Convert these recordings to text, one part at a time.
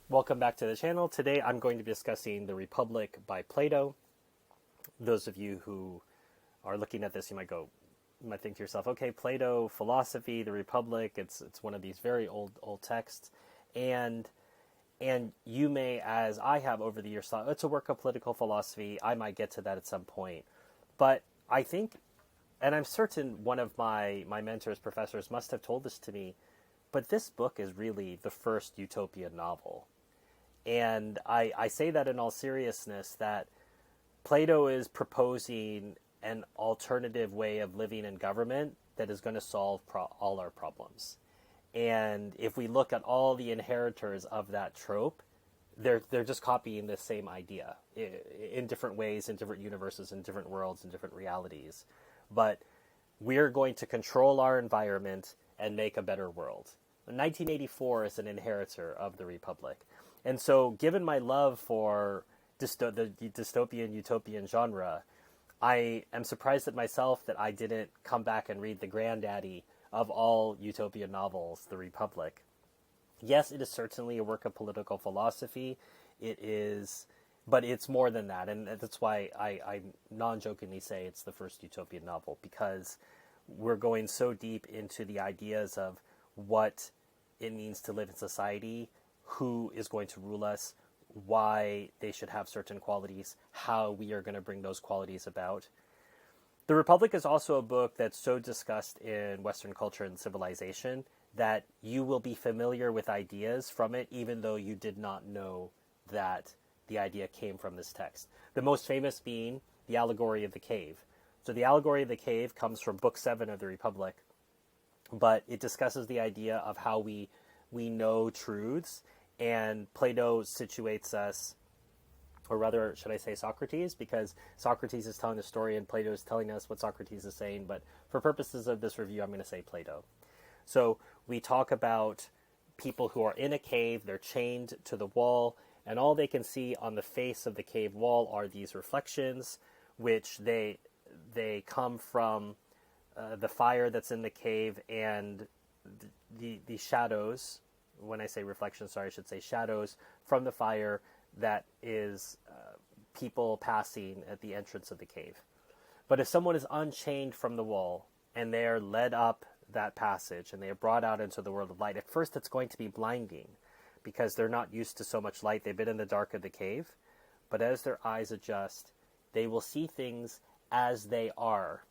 Welcome back to the channel. Today I'm going to be discussing The Republic by Plato. Those of you who are looking at this, you might think to yourself, okay, Plato, philosophy, The Republic, it's one of these very old texts. And you may, as I have over the years, thought it's a work of political philosophy. I might get to that at some point. But I think, and I'm certain one of my mentors, professors, must have told this to me, but this book is really the first utopian novel. And I say that in all seriousness, that Plato is proposing an alternative way of living in government that is going to solve all our problems. And if we look at all the inheritors of that trope, they're just copying the same idea in different ways, in different universes, in different worlds, in different realities. But we're going to control our environment and make a better world. 1984 is an inheritor of the Republic. And so, given my love for the dystopian, utopian genre, I am surprised at myself that I didn't come back and read the granddaddy of all utopian novels, The Republic. Yes, it is certainly a work of political philosophy. It is, but it's more than that. And that's why I non-jokingly say it's the first utopian novel, because we're going so deep into the ideas of what it means to live in society, who is going to rule us, why they should have certain qualities, how we are going to bring those qualities about. The Republic is also a book that's so discussed in Western culture and civilization that you will be familiar with ideas from it, even though you did not know that the idea came from this text. The most famous being the allegory of the cave. So the allegory of the cave comes from Book 7 of the Republic, but it discusses the idea of how we know truths, and Plato situates us, or rather, should I say Socrates, because Socrates is telling the story and Plato is telling us what Socrates is saying, but for purposes of this review, I'm going to say Plato. So we talk about people who are in a cave, they're chained to the wall, and all they can see on the face of the cave wall are these reflections, which they come from the fire that's in the cave and the shadows. When I say reflections, I should say shadows from the fire that is people passing at the entrance of the cave. But if someone is unchained from the wall and they are led up that passage and they are brought out into the world of light, at first it's going to be blinding because they're not used to so much light. They've been in the dark of the cave. But as their eyes adjust, they will see things as they are,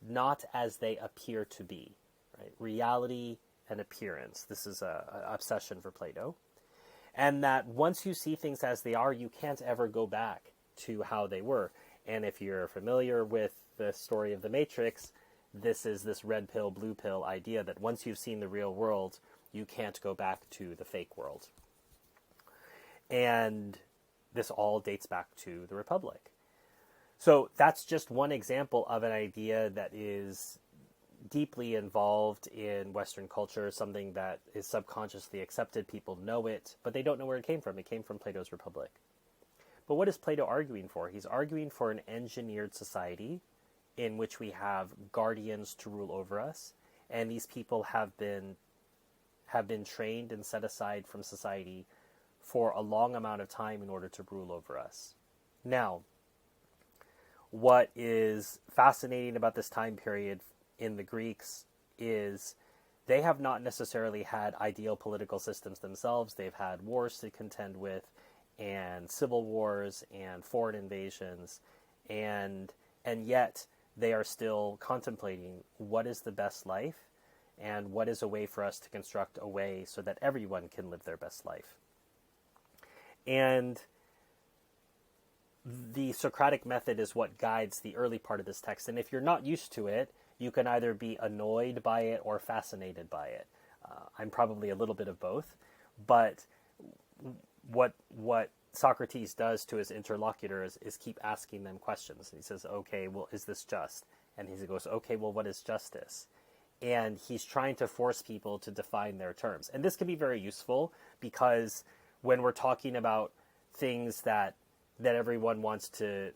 not as they appear to be. Right? Reality and appearance. This is an obsession for Plato. And that once you see things as they are, you can't ever go back to how they were. And if you're familiar with the story of the Matrix, this is this red pill, blue pill idea that once you've seen the real world, you can't go back to the fake world. And this all dates back to the Republic. So that's just one example of an idea that is deeply involved in Western culture, something that is subconsciously accepted. People know it, but they don't know where it came from. It came from Plato's Republic. But what is Plato arguing for? He's arguing for an engineered society in which we have guardians to rule over us, and these people have been trained and set aside from society for a long amount of time in order to rule over us. Now, what is fascinating about this time period in the Greeks is they have not necessarily had ideal political systems themselves. They've had wars to contend with, and civil wars and foreign invasions, and yet they are still contemplating what is the best life and what is a way for us to construct a way so that everyone can live their best life. And the Socratic method is what guides the early part of this text. And if you're not used to it, you can either be annoyed by it or fascinated by it. I'm probably a little bit of both. But what Socrates does to his interlocutors is keep asking them questions. And he says, okay, well, is this just? And he goes, okay, well, what is justice? And he's trying to force people to define their terms. And this can be very useful because when we're talking about things that everyone wants to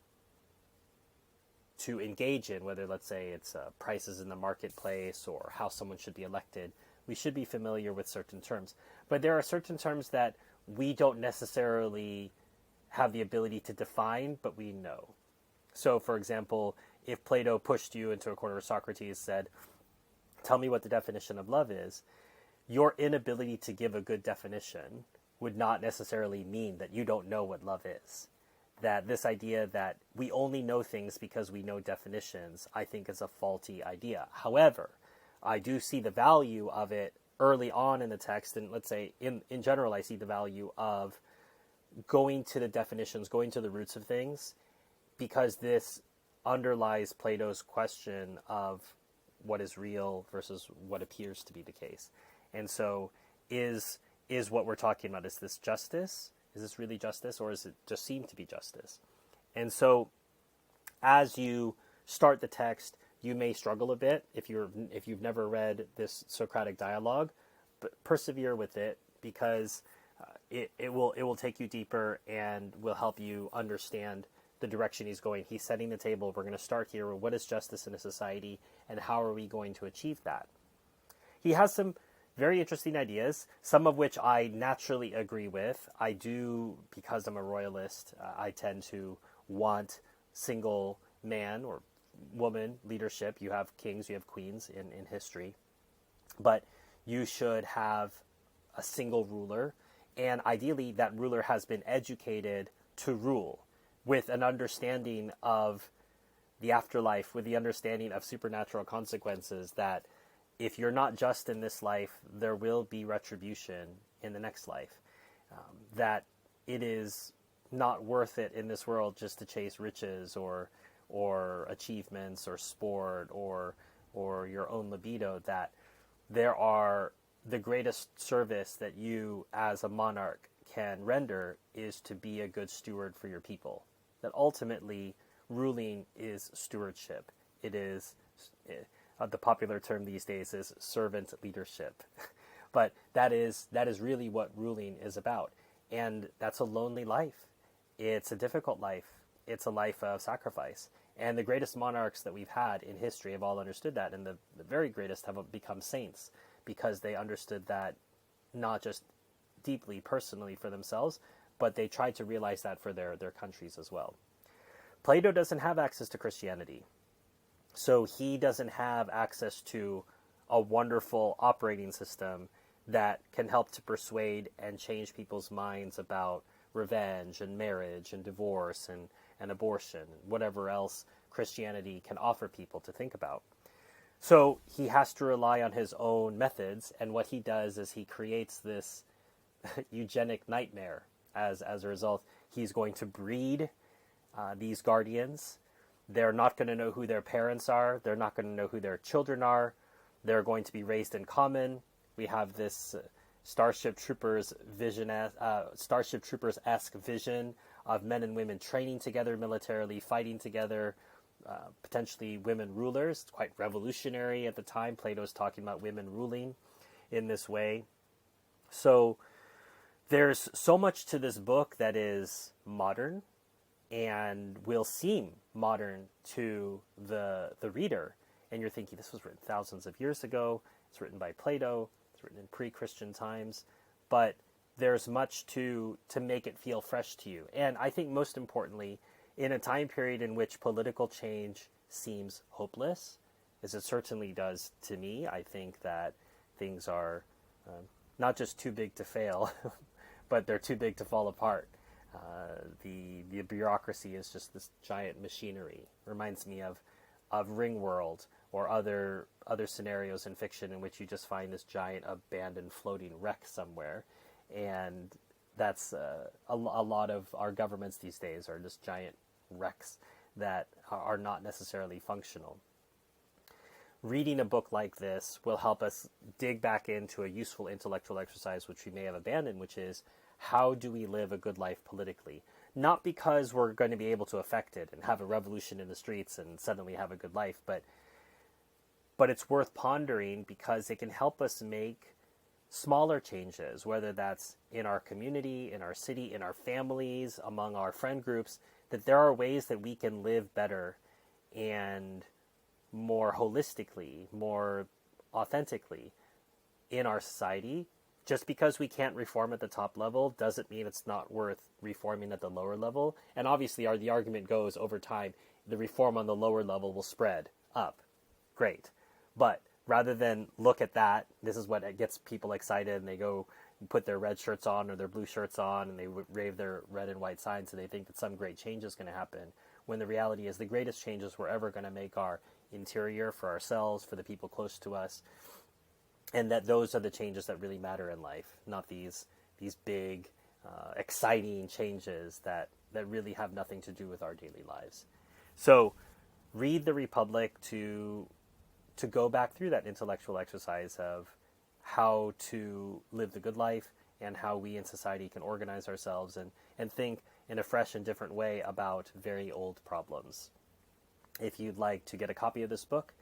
engage in, whether, let's say, it's prices in the marketplace or how someone should be elected, we should be familiar with certain terms. But there are certain terms that we don't necessarily have the ability to define, but we know. So, for example, if Plato pushed you into a corner, Socrates said, tell me what the definition of love is, your inability to give a good definition would not necessarily mean that you don't know what love is. That this idea that we only know things because we know definitions, I think is a faulty idea. However, I do see the value of it early on in the text, and let's say in general, I see the value of going to the definitions, going to the roots of things, because this underlies Plato's question of what is real versus what appears to be the case. And so is what we're talking about, is this justice? Is this really justice, or is it just seem to be justice? And so as you start the text, you may struggle a bit if you've never read this Socratic dialogue, but persevere with it, because it will take you deeper and will help you understand the direction he's going. He's setting the table. We're going to start here. What is justice in a society, and how are we going to achieve that? He has some very interesting ideas, some of which I naturally agree with. I do, because I'm a royalist, I tend to want single man or woman leadership. You have kings, you have queens in history, but you should have a single ruler, and ideally that ruler has been educated to rule with an understanding of the afterlife, with the understanding of supernatural consequences, that if you're not just in this life, there will be retribution in the next life. That it is not worth it in this world just to chase riches or achievements or sport or your own libido. That there are the greatest service that you as a monarch can render is to be a good steward for your people. That ultimately ruling is stewardship. It is the popular term these days is servant leadership. But that is really what ruling is about. And that's a lonely life. It's a difficult life. It's a life of sacrifice. And the greatest monarchs that we've had in history have all understood that. And the very greatest have become saints, because they understood that not just deeply personally for themselves, but they tried to realize that for their countries as well. Plato doesn't have access to Christianity. So he doesn't have access to a wonderful operating system that can help to persuade and change people's minds about revenge and marriage and divorce and abortion and whatever else Christianity can offer people to think about. So he has to rely on his own methods, and what he does is he creates this eugenic nightmare. As a result, he's going to breed these guardians. They're not going to know who their parents are. They're not going to know who their children are. They're going to be raised in common. We have this Starship Troopers-esque vision of men and women training together militarily, fighting together, potentially women rulers. It's quite revolutionary at the time. Plato's talking about women ruling in this way. So there's so much to this book that is modern and will seem modern to the reader. And you're thinking, this was written thousands of years ago. It's written by Plato. It's written in pre-Christian times. But there's much to make it feel fresh to you. And I think most importantly, in a time period in which political change seems hopeless, as it certainly does to me, I think that things are not just too big to fail, but they're too big to fall apart. The bureaucracy is just this giant machinery. Reminds me of Ringworld or other scenarios in fiction in which you just find this giant abandoned floating wreck somewhere. And that's a lot of our governments these days are just giant wrecks that are not necessarily functional. Reading a book like this will help us dig back into a useful intellectual exercise which we may have abandoned, which is, how do we live a good life politically? Not because we're going to be able to affect it and have a revolution in the streets and suddenly have a good life, but it's worth pondering because it can help us make smaller changes, whether that's in our community, in our city, in our families, among our friend groups, that there are ways that we can live better and more holistically, more authentically in our society Just because we can't reform at the top level doesn't mean it's not worth reforming at the lower level. And obviously, the argument goes over time, the reform on the lower level will spread up. Great. But rather than look at that, this is what gets people excited, and they go put their red shirts on or their blue shirts on, and they wave their red and white signs, and they think that some great change is going to happen, when the reality is the greatest changes we're ever going to make are interior, for ourselves, for the people close to us, and that those are the changes that really matter in life, not these big, exciting changes that really have nothing to do with our daily lives. So read The Republic to go back through that intellectual exercise of how to live the good life and how we in society can organize ourselves and think in a fresh and different way about very old problems. If you'd like to get a copy of this book,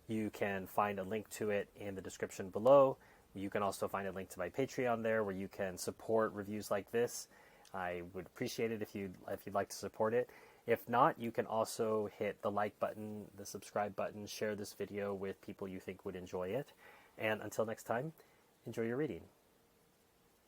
you can find a link to it in the description below. You can also find a link to my Patreon there where you can support reviews like this. I would appreciate it if you'd like to support it. If not, you can also hit the like button, the subscribe button, share this video with people you think would enjoy it. And until next time, enjoy your reading.